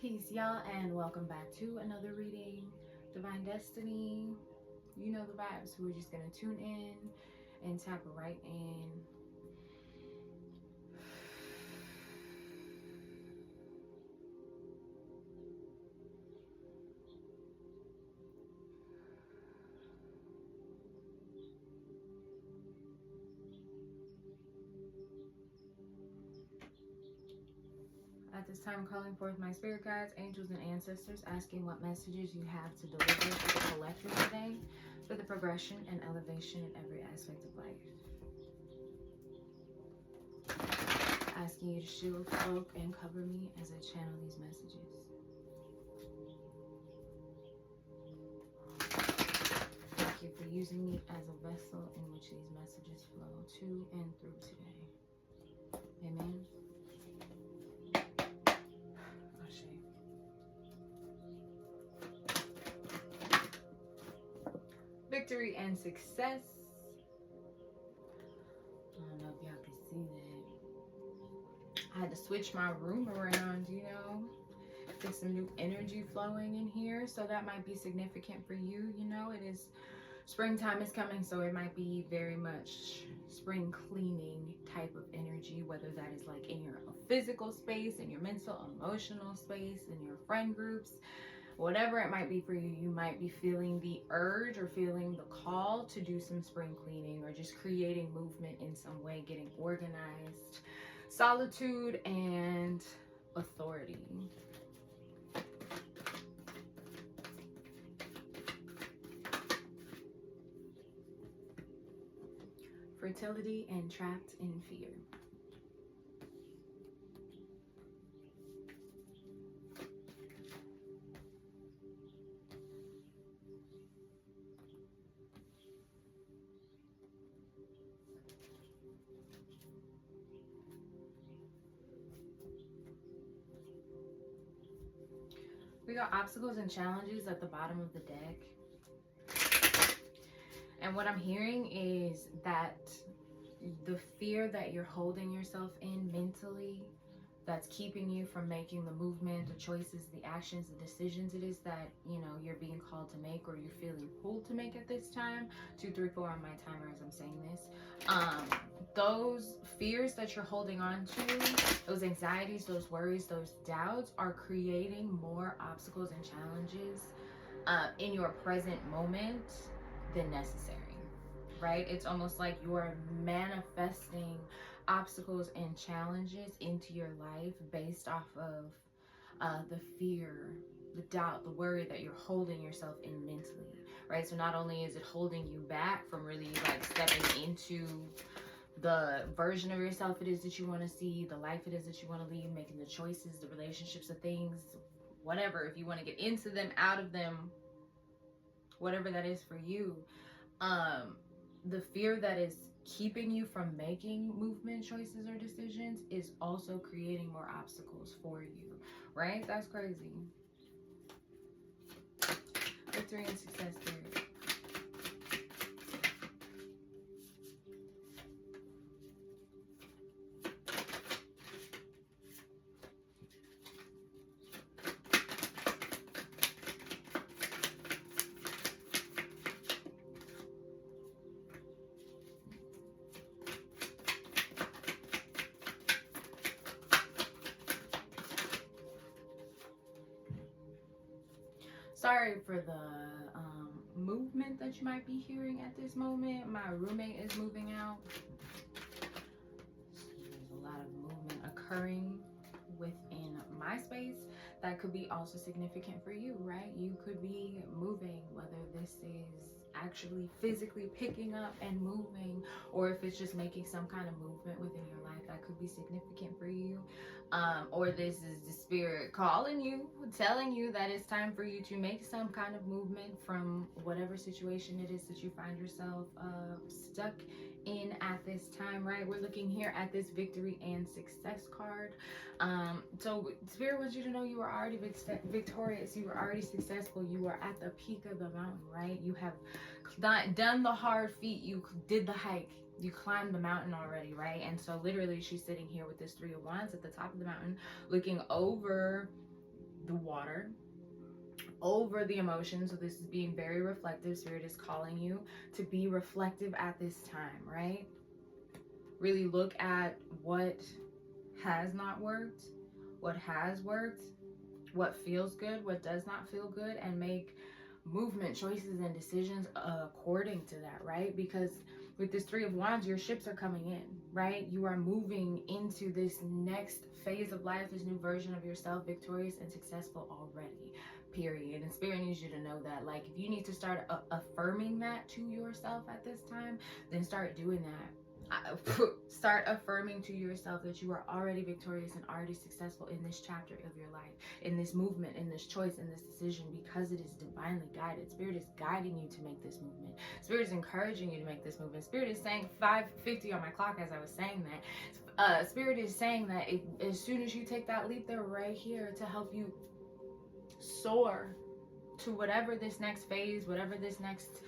Peace, y'all, and welcome back to another reading. Divine Destiny, you know the vibes. We're just going to tune in and tap right in. At this time, calling forth my spirit guides, angels, and ancestors, asking what messages you have to deliver to the collective today for the progression and elevation in every aspect of life. Asking you to shield, cloak, and cover me as I channel these messages. Thank you for using me as a vessel in which these messages flow to and through today. Amen. Victory and success. I don't know if y'all can see that. I had to switch my room around, get some new energy flowing in here. So that might be significant for you. It is springtime is coming, so it might be very much spring cleaning type of energy, whether that is like in your physical space, in your mental, emotional space, in your friend groups. Whatever it might be for you, you might be feeling the urge or feeling the call to do some spring cleaning or just creating movement in some way, getting organized, solitude, and authority. Fertility and trapped in fear. We got obstacles and challenges at the bottom of the deck. And what I'm hearing is that the fear that you're holding yourself in mentally, that's keeping you from making the movement, the choices, the actions, the decisions it is that, you're being called to make or you're feeling pulled to make at this time. 2, 3, 4 on my timer as I'm saying this. Those fears that you're holding on to, those anxieties, those worries, those doubts are creating more obstacles and challenges in your present moment than necessary, right? It's almost like you're manifesting obstacles and challenges into your life based off of the fear, the doubt, the worry that you're holding yourself in mentally, right? So not only is it holding you back from really like stepping into the version of yourself it is that you want to see, the life it is that you want to lead, making the choices, the relationships, the things, whatever, if you want to get into them, out of them, whatever that is for you, the fear that is keeping you from making movement choices or decisions is also creating more obstacles for you, right? That's crazy. Victory and success theory. Sorry for the movement that you might be hearing at this moment. My roommate is moving out. There's a lot of movement occurring within my space that could be also significant for you, right? You could be moving, whether this is actually physically picking up and moving, or if it's just making some kind of movement within your life, that could be significant for you. Or this is the spirit calling you, telling you that it's time for you to make some kind of movement from whatever situation it is that you find yourself stuck in at this time, right? We're looking here at this victory and success card. So spirit wants you to know you are already victorious, you are already successful, you are at the peak of the mountain, right? You have done the hard feat, you did the hike, you climbed the mountain already, right? And so literally she's sitting here with this 3 of Wands at the top of the mountain looking over the water over the emotions. So this is being very reflective. Spirit is calling you to be reflective at this time, right? Really look at what has not worked, what has worked, what feels good, what does not feel good, and make movement choices and decisions according to that, right? Because with this Three of Wands, your ships are coming in, right? You are moving into this next phase of life, this new version of yourself, victorious and successful already, period. And Spirit needs you to know that. Like, if you need to start affirming that to yourself at this time, then start doing that. Start affirming to yourself that you are already victorious and already successful in this chapter of your life, in this movement, in this choice, in this decision, because it is divinely guided. Spirit is guiding you to make this movement. Spirit is encouraging you to make this movement. Spirit is saying 5:50 on my clock as I was saying that. Spirit is saying that as soon as you take that leap, they're right here to help you soar to whatever this next phase, whatever this next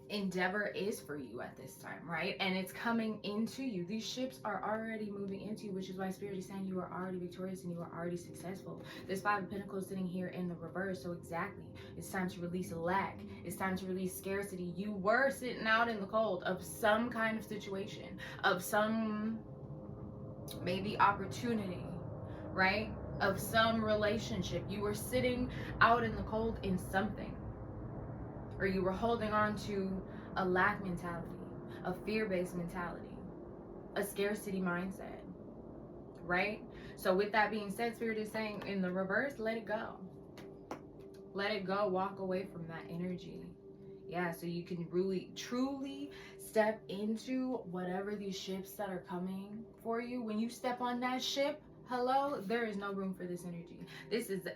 endeavor is for you at this time, right? And it's coming into you. These ships are already moving into you, which is why Spirit is saying you are already victorious and you are already successful. This Five of Pentacles sitting here in the reverse. So exactly, it's time to release lack. It's time to release scarcity. You were sitting out in the cold of some kind of situation, of some maybe opportunity, right? Of some relationship. You were sitting out in the cold in something, or you were holding on to a lack mentality, a fear-based mentality, a scarcity mindset, right? So with that being said, Spirit is saying in the reverse, let it go. Let it go. Walk away from that energy. Yeah, so you can really, truly step into whatever these ships that are coming for you. When you step on that ship, hello, there is no room for this energy. This is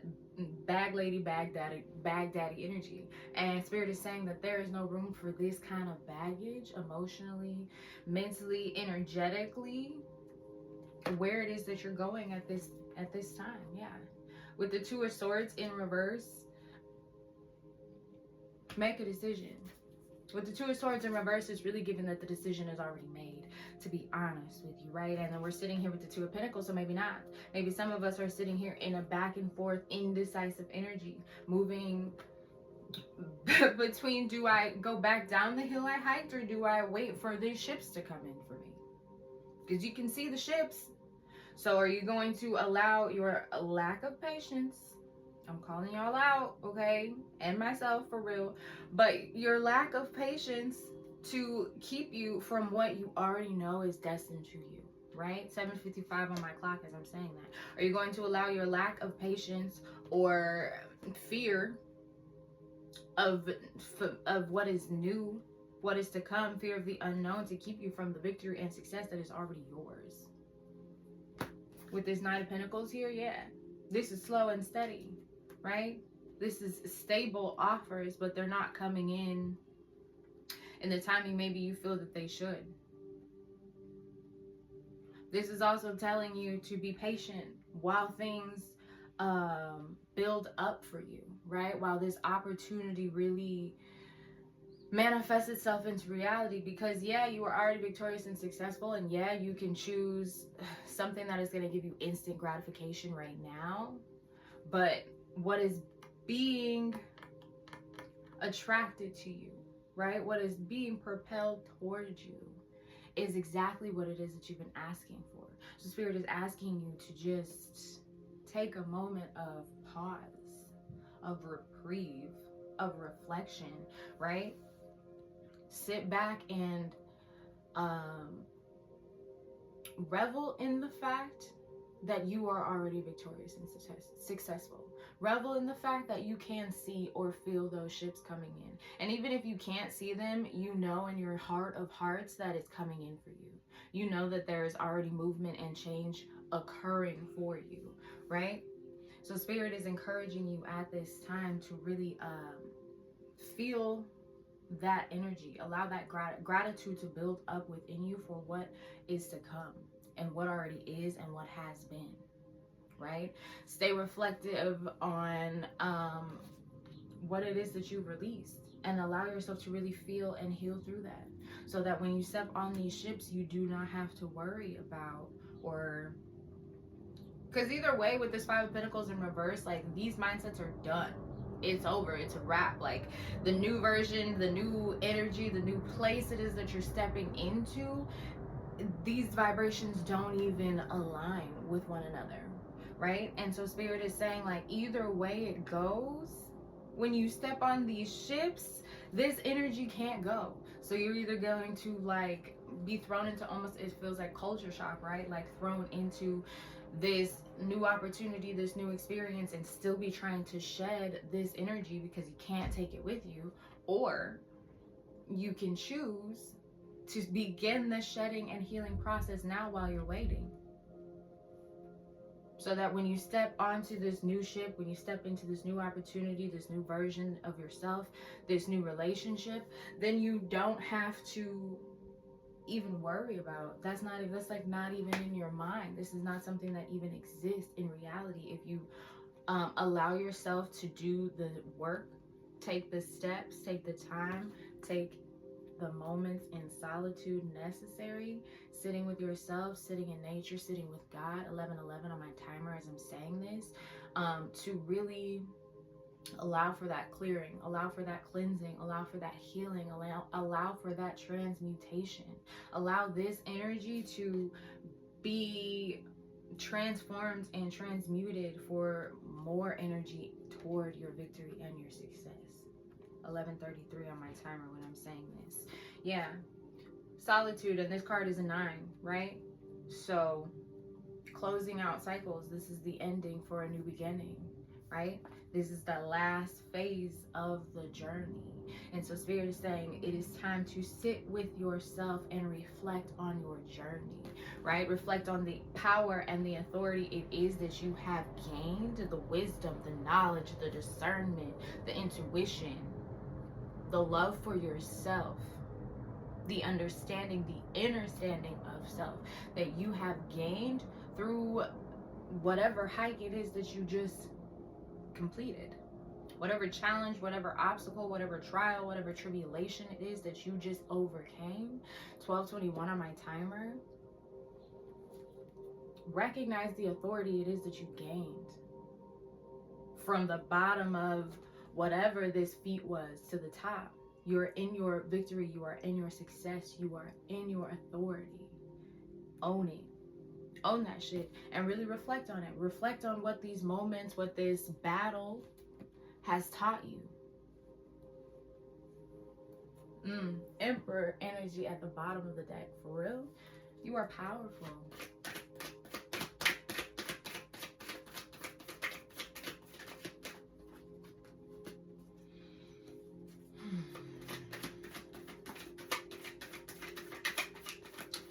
bag lady, bag daddy energy. And Spirit is saying that there is no room for this kind of baggage emotionally, mentally, energetically, where it is that you're going at this time. Yeah. With the Two of Swords in reverse, make a decision. With the Two of Swords in reverse, it's really given that the decision is already made, to be honest with you, right? And then we're sitting here with the Two of Pentacles, so maybe not. Maybe some of us are sitting here in a back and forth, indecisive energy, moving between, do I go back down the hill I hiked, or do I wait for these ships to come in for me? Because you can see the ships. So are you going to allow your lack of patience? I'm calling y'all out, okay? And myself, for real. But your lack of patience to keep you from what you already know is destined to you, right? 7:55 on my clock as I'm saying that. Are you going to allow your lack of patience or fear of what is new, what is to come, fear of the unknown, to keep you from the victory and success that is already yours? With this Knight of Pentacles here, yeah, this is slow and steady, right? This is stable offers, but they're not coming in the timing maybe you feel that they should. This is also telling you to be patient while things build up for you, right? While this opportunity really manifests itself into reality, because yeah, you are already victorious and successful, and yeah, you can choose something that is going to give you instant gratification right now, but what is being attracted to you, right? What is being propelled towards you is exactly what it is that you've been asking for. So Spirit is asking you to just take a moment of pause, of reprieve, of reflection, right? Sit back and revel in the fact that you are already victorious and successful. Revel in the fact that you can see or feel those ships coming in. And even if you can't see them, you know in your heart of hearts that it's coming in for you. You know that there is already movement and change occurring for you, right? So Spirit is encouraging you at this time to really feel that energy. Allow that gratitude to build up within you for what is to come and what already is and what has been, right? Stay reflective on what it is that you've released, and allow yourself to really feel and heal through that, so that when you step on these ships, you do not have to worry about or Because either way, with this Five of Pentacles in reverse, like, these mindsets are done. It's over. It's a wrap. Like, the new version, the new energy, the new place it is that you're stepping into, these vibrations don't even align with one another, right? And so Spirit is saying, like, either way it goes, when you step on these ships, this energy can't go. So you're either going to, like, be thrown into, almost, it feels like culture shock, right? Like, thrown into this new opportunity, this new experience, and still be trying to shed this energy because you can't take it with you. Or you can choose to begin the shedding and healing process now while you're waiting. So that when you step onto this new ship, when you step into this new opportunity, this new version of yourself, this new relationship, then you don't have to even worry about. That's like not even in your mind. This is not something that even exists in reality. If you allow yourself to do the work, take the steps, take the time, take the moments in solitude necessary, sitting with yourself, sitting in nature, sitting with God, 11:11 on my timer as I'm saying this, to really allow for that clearing, allow for that cleansing, allow for that healing, allow for that transmutation, allow this energy to be transformed and transmuted for more energy toward your victory and your success. 11:33 on my timer when I'm saying this. Yeah, solitude, and this card is a 9, right? So closing out cycles, this is the ending for a new beginning, right? This is the last phase of the journey. And so Spirit is saying it is time to sit with yourself and reflect on your journey, right? Reflect on the power and the authority it is that you have gained, the wisdom, the knowledge, the discernment, the intuition, the love for yourself, the understanding, the inner standing of self that you have gained through whatever hike it is that you just completed. Whatever challenge, whatever obstacle, whatever trial, whatever tribulation it is that you just overcame. 12:21 on my timer. Recognize the authority it is that you gained from the bottom of whatever this feat was to the top. You're in your victory, you are in your success, you are in your authority. Own it. Own that shit and really reflect on it. Reflect on what these moments, what this battle has taught you. Emperor energy at the bottom of the deck. For real, you are powerful.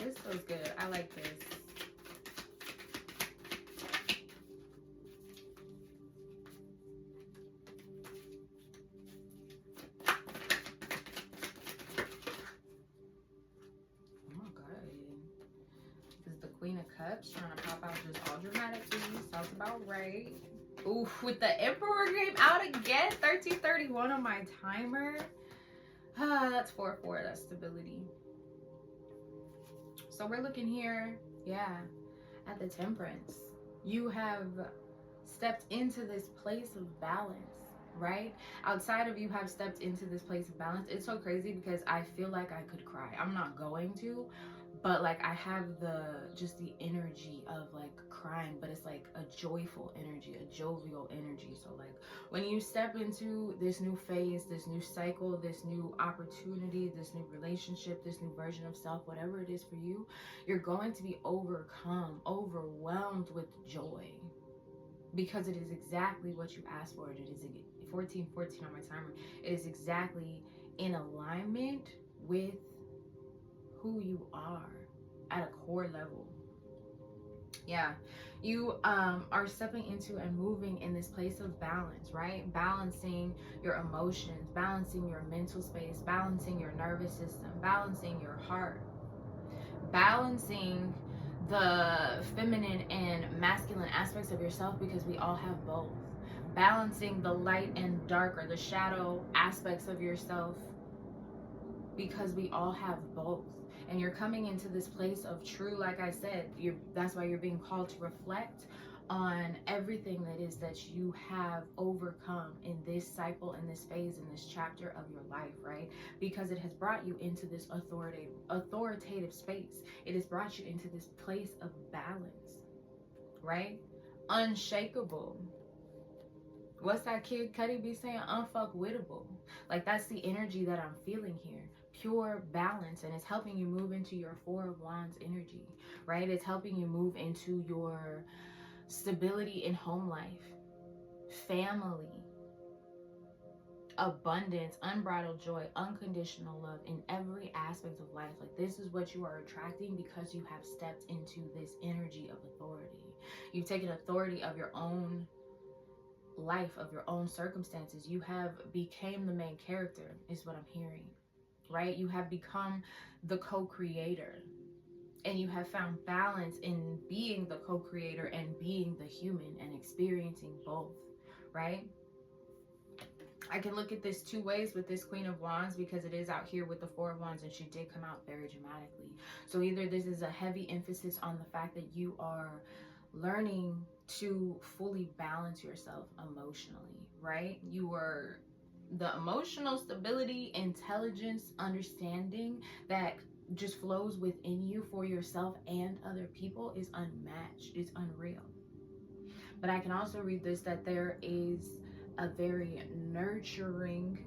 This feels good. I like this. Queen of Cups trying to pop out just all dramatic, please. Sounds about right. Ooh, with the Emperor game out again. 13:31 on my timer. That's 4/4. That's stability. So we're looking here, yeah, at the Temperance. You have stepped into this place of balance, right? Outside of you have stepped into this place of balance. It's so crazy because I feel like I could cry. I'm not going to, but like I have the energy of like crying, but it's like a joyful energy, a jovial energy. So like when you step into this new phase, this new cycle, this new opportunity, this new relationship, this new version of self, whatever it is for you, you're going to be overwhelmed with joy, because it is exactly what you asked for. It is 14:14 on my timer. It is exactly in alignment with who you are at a core level. Yeah, you are stepping into and moving in this place of balance, right? Balancing your emotions, balancing your mental space, balancing your nervous system, balancing your heart, balancing the feminine and masculine aspects of yourself, because we all have both. Balancing the light and dark, or the shadow aspects of yourself, because we all have both. And you're coming into this place of true, like I said, that's why you're being called to reflect on everything that is that you have overcome in this cycle, in this phase, in this chapter of your life, right? Because it has brought you into this authoritative space. It has brought you into this place of balance, right? Unshakable. What's that kid Cudi be saying? Unfuckwittable. Like, that's the energy that I'm feeling here. Pure balance, and it's helping you move into your Four of Wands energy, right? It's helping you move into your stability in home life, family, abundance, unbridled joy, unconditional love in every aspect of life. Like, this is what you are attracting because you have stepped into this energy of authority. You've taken authority of your own life, of your own circumstances. You have became the main character, is what I'm hearing, right? You have become the co-creator, and you have found balance in being the co-creator and being the human and experiencing both, right? I can look at this two ways with this Queen of Wands, because it is out here with the Four of Wands, and she did come out very dramatically. So either this is a heavy emphasis on the fact that you are learning to fully balance yourself emotionally, right? You are the emotional stability, intelligence, understanding that just flows within you for yourself and other people is unmatched. It's unreal. But I can also read this that there is a very nurturing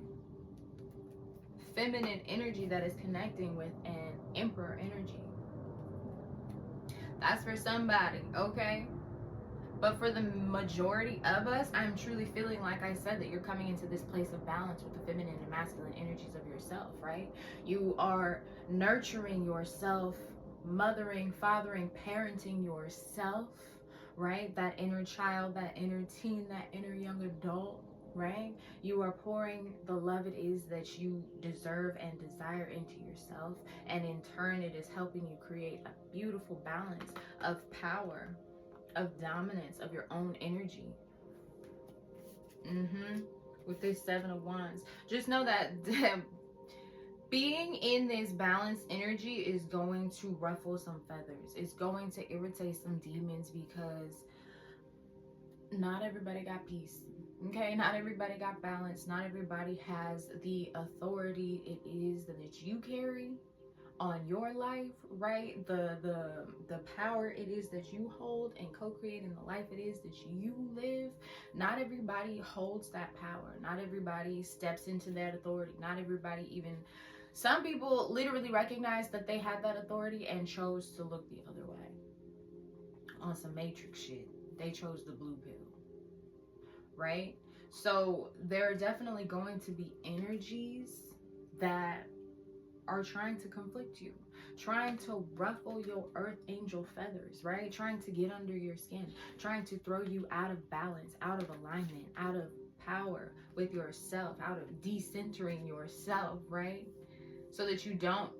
feminine energy that is connecting with an Emperor energy. That's for somebody, okay? But for the majority of us, I'm truly feeling, like I said, that you're coming into this place of balance with the feminine and masculine energies of yourself, right? You are nurturing yourself, mothering, fathering, parenting yourself, right? That inner child, that inner teen, that inner young adult, right? You are pouring the love it is that you deserve and desire into yourself. And in turn, it is helping you create a beautiful balance of power, of dominance, of your own energy. With this Seven of Wands, just know that being in this balanced energy is going to ruffle some feathers. It's going to irritate some demons, because not everybody got peace. Okay, not everybody got balance. Not everybody has the authority it is that you carry on your life, right? The power it is that you hold and co-create in the life it is that you live. Not everybody holds that power. Not everybody steps into that authority. Not everybody even, some people literally recognize that they had that authority and chose to look the other way on some matrix shit. They chose the blue pill, right? So there are definitely going to be energies that are trying to conflict you, trying to ruffle your earth angel feathers, right? Trying to get under your skin, trying to throw you out of balance, out of alignment, out of power with yourself, out of decentering yourself, right? So that you don't,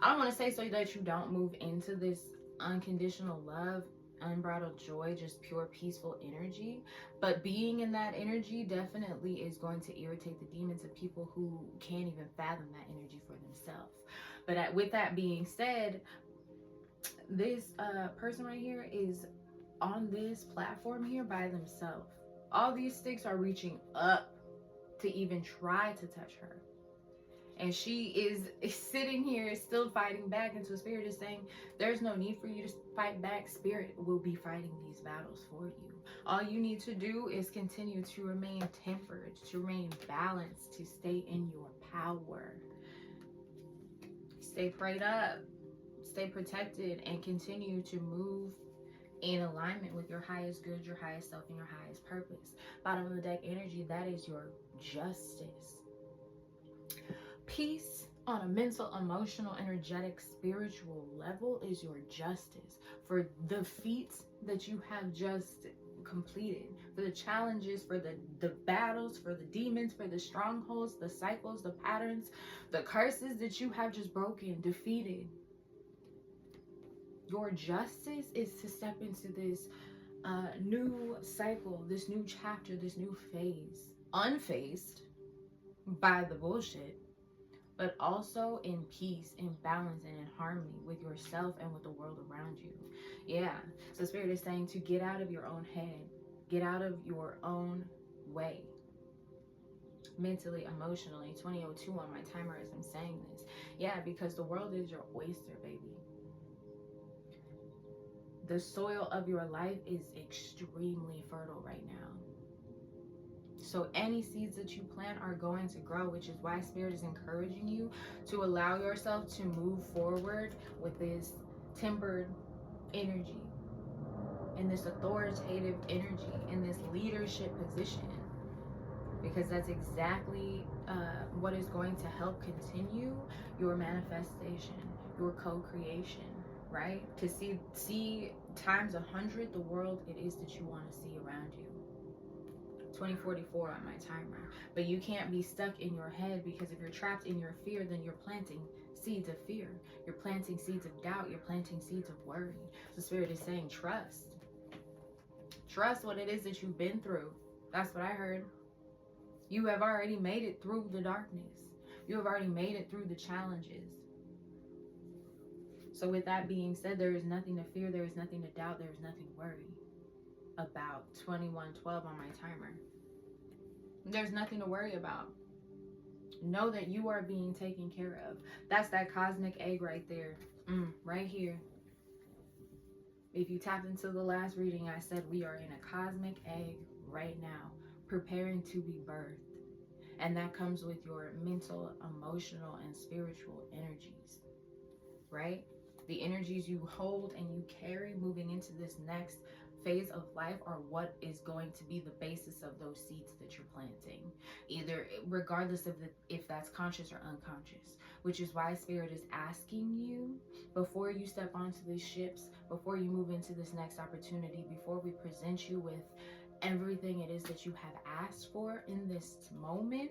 I don't want to say so that you don't move into this unconditional love, unbridled joy, just pure peaceful energy. But being in that energy definitely is going to irritate the demons of people who can't even fathom that energy for themselves. But with that being said, this person right here is on this platform here by themselves. All these sticks are reaching up to even try to touch her. And she is sitting here still fighting back, and so Spirit is saying there's no need for you to fight back. Spirit will be fighting these battles for you. All you need to do is continue to remain tempered, to remain balanced, to stay in your power. Stay prayed up, stay protected, and continue to move in alignment with your highest good, your highest self, and your highest purpose. Bottom of the deck energy, that is your justice. Peace on a mental, emotional, energetic, spiritual level is your justice for the feats that you have just completed, for the challenges, for the battles, for the demons, for the strongholds, the cycles, the patterns, the curses that you have just broken, defeated. Your justice is to step into this new cycle, this new chapter, this new phase, unfazed by the bullshit, but also in peace, in balance, and in harmony with yourself and with the world around you. Yeah. So Spirit is saying to get out of your own head, get out of your own way, mentally, emotionally. 2002 on my timer as I'm saying this. Yeah, because the world is your oyster, baby. The soil of your life is extremely fertile right now. So any seeds that you plant are going to grow, which is why Spirit is encouraging you to allow yourself to move forward with this tempered energy, in this authoritative energy, in this leadership position, because that's exactly what is going to help continue your manifestation, your co-creation, right? To see times 100 the world it is that you want to see around you. 2044 on my timer. But you can't be stuck in your head, because if you're trapped in your fear, then you're planting seeds of fear. You're planting seeds of doubt. You're planting seeds of worry. So Spirit is saying trust. Trust what it is that you've been through. That's what I heard. You have already made it through the darkness. You have already made it through the challenges. So with that being said, there is nothing to fear. There is nothing to doubt. There is nothing to worry about. 2112 on my timer. There's nothing to worry about. Know that you are being taken care of. That's that cosmic egg right there. Right here. If you tapped into the last reading, I said we are in a cosmic egg right now, preparing to be birthed. And that comes with your mental, emotional, and spiritual energies, right? The energies you hold and you carry moving into this next phase of life are what is going to be the basis of those seeds that you're planting, either regardless of if that's conscious or unconscious, which is why Spirit is asking you, before you step onto these ships, before you move into this next opportunity, before we present you with everything it is that you have asked for in this moment,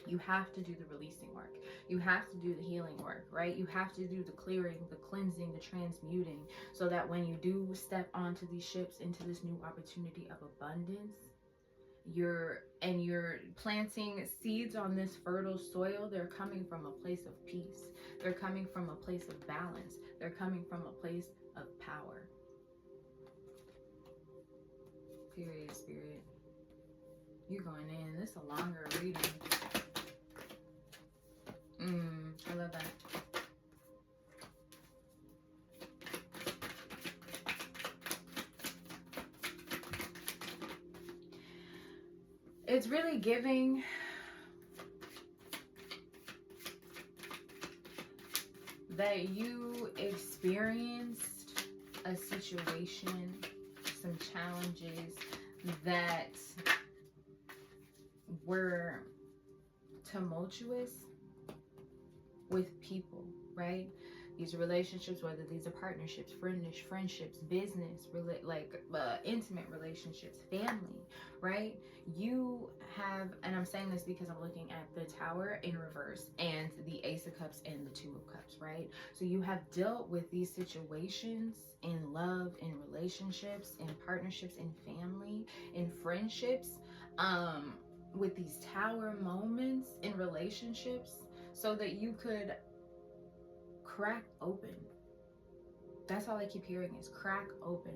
you have to do the releasing work. You have to do the healing work, right? You have to do the clearing, the cleansing, the transmuting, so that when you do step onto these ships into this new opportunity of abundance, you're planting seeds on this fertile soil. They're coming from a place of peace. They're coming from a place of balance. They're coming from a place of power. Period, Spirit. You're going in. This is a longer reading. I love that. It's really giving that you experienced a situation, some challenges that were tumultuous with people, right? These relationships, whether these are partnerships, friendships, business, intimate relationships, family, right? You have, and I'm saying this because I'm looking at the Tower in reverse and the Ace of Cups and the Two of Cups, right? So you have dealt with these situations in love, in relationships, in partnerships, in family, in friendships, with these Tower moments in relationships, so that you could crack open. That's all I keep hearing is crack open.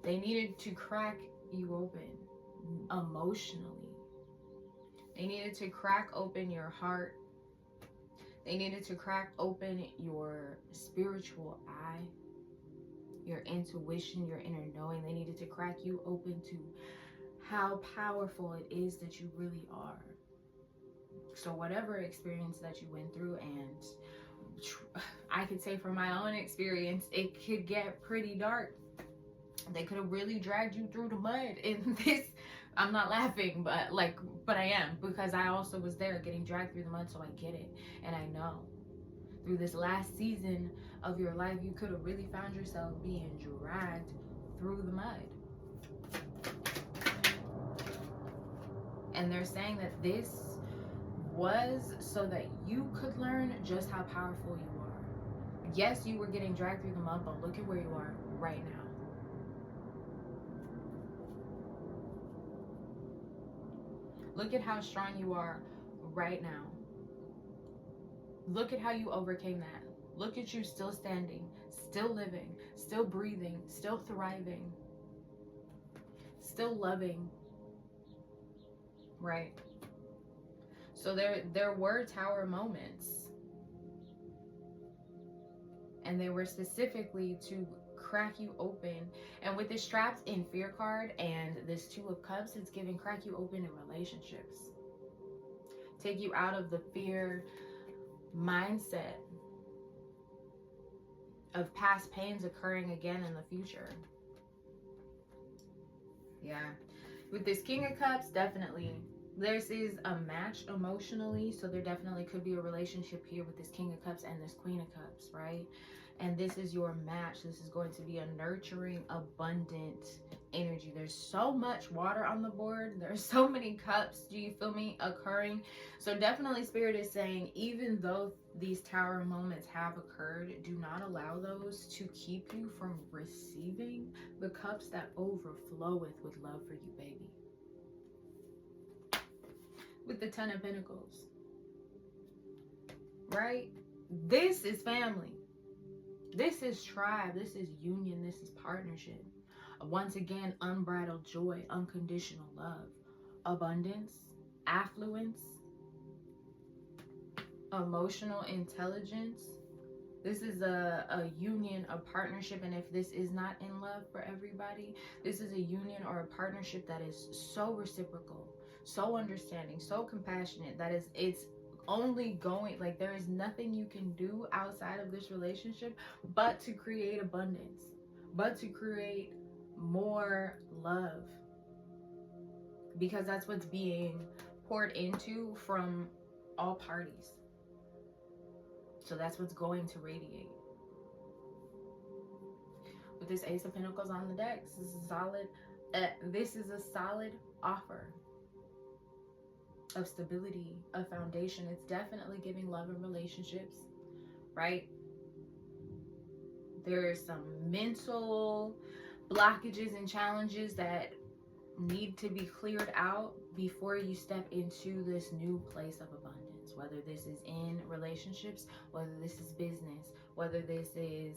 They needed to crack you open emotionally. They needed to crack open your heart. They needed to crack open your spiritual eye, your intuition, your inner knowing. They needed to crack you open to how powerful it is that you really are. So whatever experience that you went through, and I could say from my own experience, it could get pretty dark. They could have really dragged you through the mud in this. I'm not laughing, but I am, because I also was there getting dragged through the mud, so I get it. And I know through this last season of your life, you could have really found yourself being dragged through the mud. And they're saying that this was so that you could learn just how powerful you are. Yes, you were getting dragged through the mud, but look at where you are right now. Look at how strong you are right now. Look at how you overcame that. Look at you still standing, still living, still breathing, still thriving, still loving, right? So there were tower moments, and they were specifically to crack you open. And with this trapped in fear card and this Two of Cups, it's giving crack you open in relationships. Take you out of the fear mindset of past pains occurring again in the future. Yeah. With this King of Cups, definitely this is a match emotionally, so there definitely could be a relationship here with this King of Cups and this Queen of Cups, right? And this is your match. This is going to be a nurturing, abundant energy. There's so much water on the board. There's so many cups, do you feel me, occurring. So definitely Spirit is saying, even though these tower moments have occurred, do not allow those to keep you from receiving the cups that overfloweth with love for you, baby. With the Ten of Pentacles, right? This is family. This is tribe. This is union. This is partnership. Once again, unbridled joy, unconditional love, abundance, affluence, emotional intelligence. This is a union, a partnership, and if this is not in love for everybody, this is a union or a partnership that is so reciprocal, so understanding, so compassionate, that it's only going, like, there is nothing you can do outside of this relationship but to create abundance, but to create more love, because that's what's being poured into from all parties. So that's what's going to radiate. With this Ace of Pentacles on the deck, this is solid. This is a solid offer of stability, of foundation. It's definitely giving love and relationships, right? There are some mental blockages and challenges that need to be cleared out before you step into this new place of abundance, whether this is in relationships, whether this is business, whether this is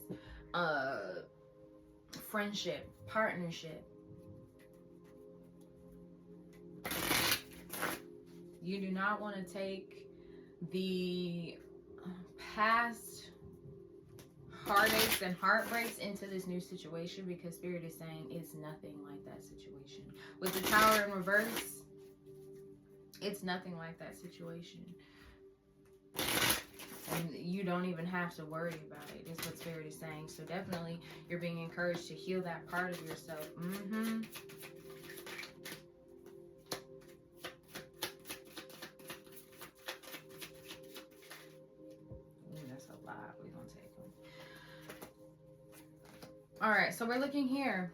friendship, partnership. You do not want to take the past heartaches and heartbreaks into this new situation, because Spirit is saying it's nothing like that situation. With the Tower in reverse, it's nothing like that situation. And you don't even have to worry about it. It's what Spirit is saying. So definitely you're being encouraged to heal that part of yourself. That's a lot. We're going to take them. All right. So we're looking here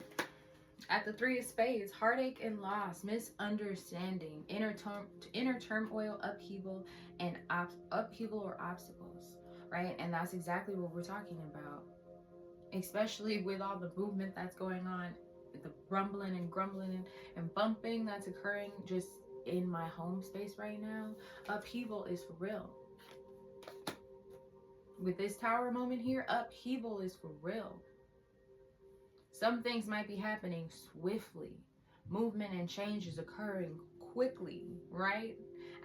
at the Three of Spades. Heartache and loss, misunderstanding, inner turmoil, upheaval, and upheaval or obstacles, right? And that's exactly what we're talking about, especially with all the movement that's going on, the rumbling and grumbling and bumping that's occurring just in my home space right now. Upheaval is for real. With this Tower moment here, upheaval is for real. Some things might be happening swiftly. Movement and change is occurring quickly, right?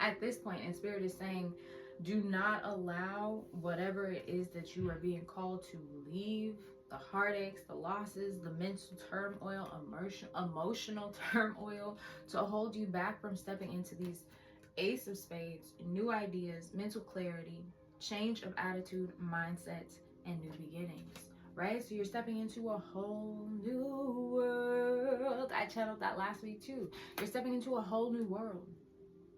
At this point, and Spirit is saying, do not allow whatever it is that you are being called to leave, the heartaches, the losses, the mental turmoil, emotional turmoil, to hold you back from stepping into these Ace of Spades, new ideas, mental clarity, change of attitude, mindset, and new beginnings. Right? So you're stepping into a whole new world. I channeled that last week too. You're stepping into a whole new world.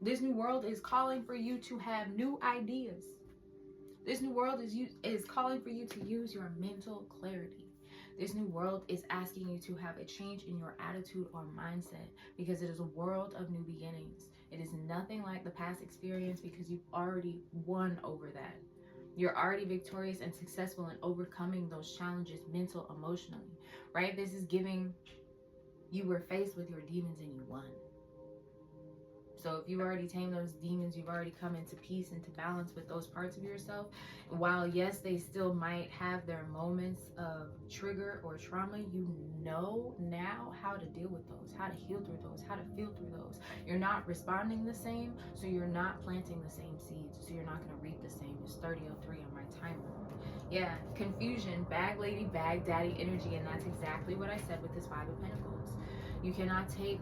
This new world is calling for you to have new ideas. This new world is calling for you to use your mental clarity. This new world is asking you to have a change in your attitude or mindset, because it is a world of new beginnings. It is nothing like the past experience, because you've already won over that. You're already victorious and successful in overcoming those challenges, mental, emotionally, right? This is giving you were faced with your demons and you won. So if you already tamed those demons, you've already come into peace, into balance with those parts of yourself. While yes, they still might have their moments of trigger or trauma, you know now how to deal with those, how to heal through those, how to feel through those. You're not responding the same, so you're not planting the same seeds, so you're not going to reap the same. It's 30:03 on my timer. Yeah, confusion, bag lady, bag daddy energy, and that's exactly what I said with this Five of Pentacles. You cannot take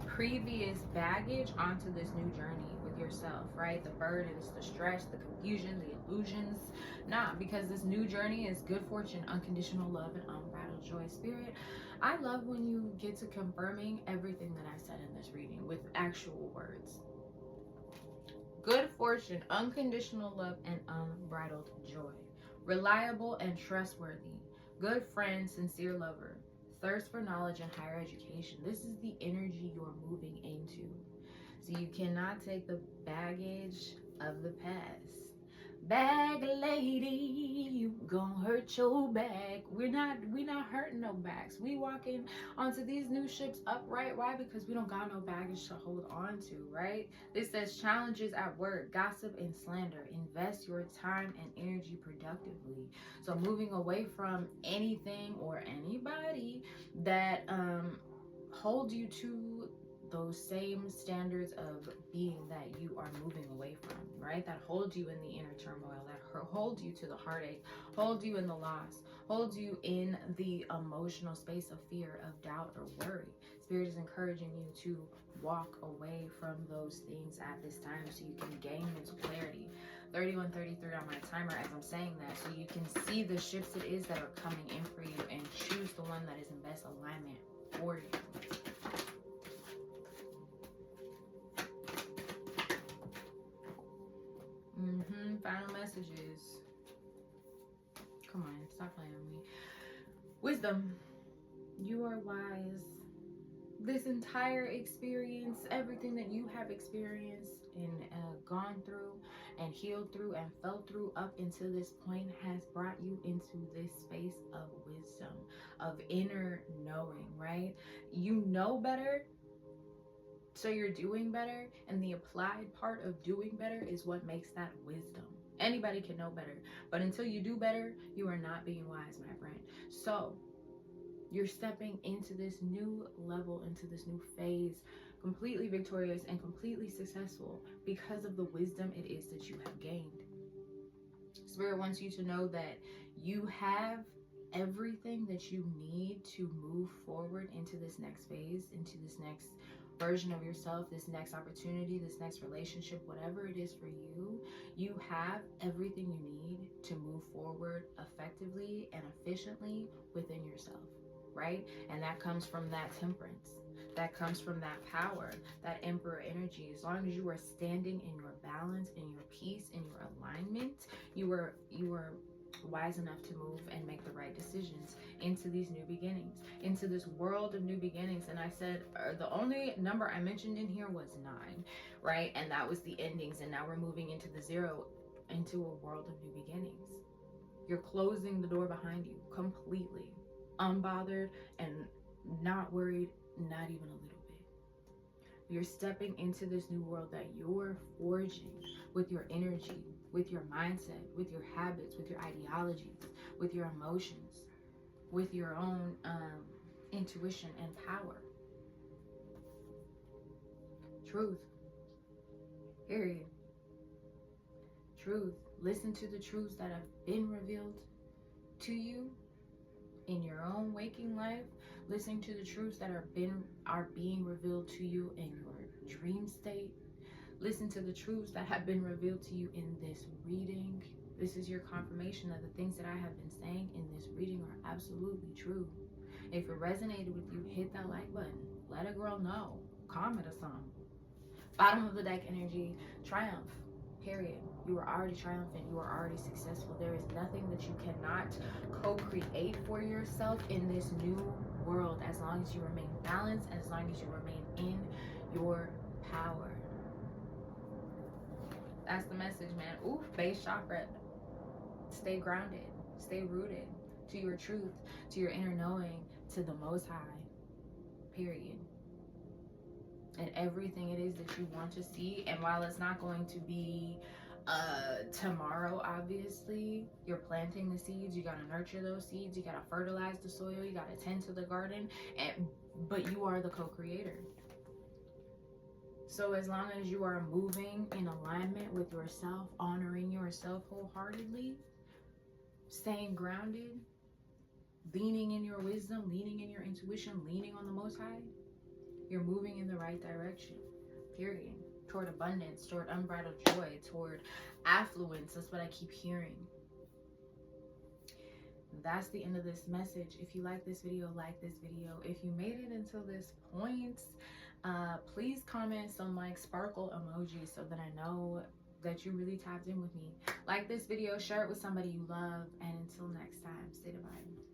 previous baggage onto this new journey with yourself, right? The burdens, the stress, the confusion, the illusions. Nah, because this new journey is good fortune, unconditional love, and unbridled joy. Spirit, I love when you get to confirming everything that I said in this reading with actual words. Good fortune, unconditional love, and unbridled joy. Reliable and trustworthy. Good friend, sincere lover. Thirst for knowledge and higher education. This is the energy you're moving into. So you cannot take the baggage of the past. Bag lady, you gon' hurt your back. We not hurting no backs. We walking onto these new ships upright. Why? Because we don't got no baggage to hold on to, right? This says challenges at work, gossip and slander. Invest your time and energy productively. So moving away from anything or anybody that hold you to those same standards of being that you are moving away from, right? That hold you in the inner turmoil, that hold you to the heartache, hold you in the loss, hold you in the emotional space of fear, of doubt, or worry. Spirit is encouraging you to walk away from those things at this time so you can gain mental clarity. 31:33 on my timer as I'm saying that, so you can see the shifts it is that are coming in for you and choose the one that is in best alignment for you. Final messages. Come on, stop playing with me. Wisdom. You are wise. This entire experience, everything that you have experienced and gone through and healed through and felt through up until this point has brought you into this space of wisdom, of inner knowing, right? You know better, so you're doing better, and the applied part of doing better is what makes that wisdom. Anybody can know better, but until you do better, you are not being wise, my friend. So you're stepping into this new level, into this new phase, completely victorious and completely successful because of the wisdom it is that you have gained. Spirit wants you to know that you have everything that you need to move forward into this next phase, into this next version of yourself, this next opportunity, this next relationship, whatever it is for you. You have everything you need to move forward effectively and efficiently within yourself, right? And that comes from that temperance. That comes from that power, that emperor energy. As long as you are standing in your balance, in your peace, in your alignment, you are wise enough to move and make the right decisions into these new beginnings, into this world of new beginnings. And I said the only number I mentioned in here was 9, right? And that was the endings. And now we're moving into the 0, into a world of new beginnings. You're closing the door behind you completely, unbothered and not worried, not even a little bit. You're stepping into this new world that you're forging with your energy, with your mindset, with your habits, with your ideologies, with your emotions, with your own intuition and power. Truth. Period. Truth. Listen to the truths that have been revealed to you in your own waking life. Listening to the truths that are being revealed to you in your dream state. Listen to the truths that have been revealed to you in this reading. This is your confirmation that the things that I have been saying in this reading are absolutely true. If it resonated with you, hit that like button. Let a girl know. Comment or something. Bottom of the deck energy, triumph. Period. You are already triumphant. You are already successful. There is nothing that you cannot co-create for yourself in this new world as long as you remain balanced and as long as you remain in your power. That's the message, man. Ooh, base chakra. Stay grounded. Stay rooted to your truth, to your inner knowing, to the Most High. Period. and everything it is that you want to see. And while it's not going to be tomorrow, obviously, you're planting the seeds. You got to nurture those seeds. You got to fertilize the soil. You got to tend to the garden. But you are the co-creator. So as long as you are moving in alignment with yourself, honoring yourself wholeheartedly, staying grounded, leaning in your wisdom, leaning in your intuition, leaning on the Most High, you're moving in the right direction, period. Toward abundance, toward unbridled joy, toward affluence. That's what I keep hearing. That's the end of this message. If you like this video, like this video. If you made it until this point, please comment some like sparkle emojis so that I know that you really tapped in with me. Like this video, share it with somebody you love, and until next time, stay divine.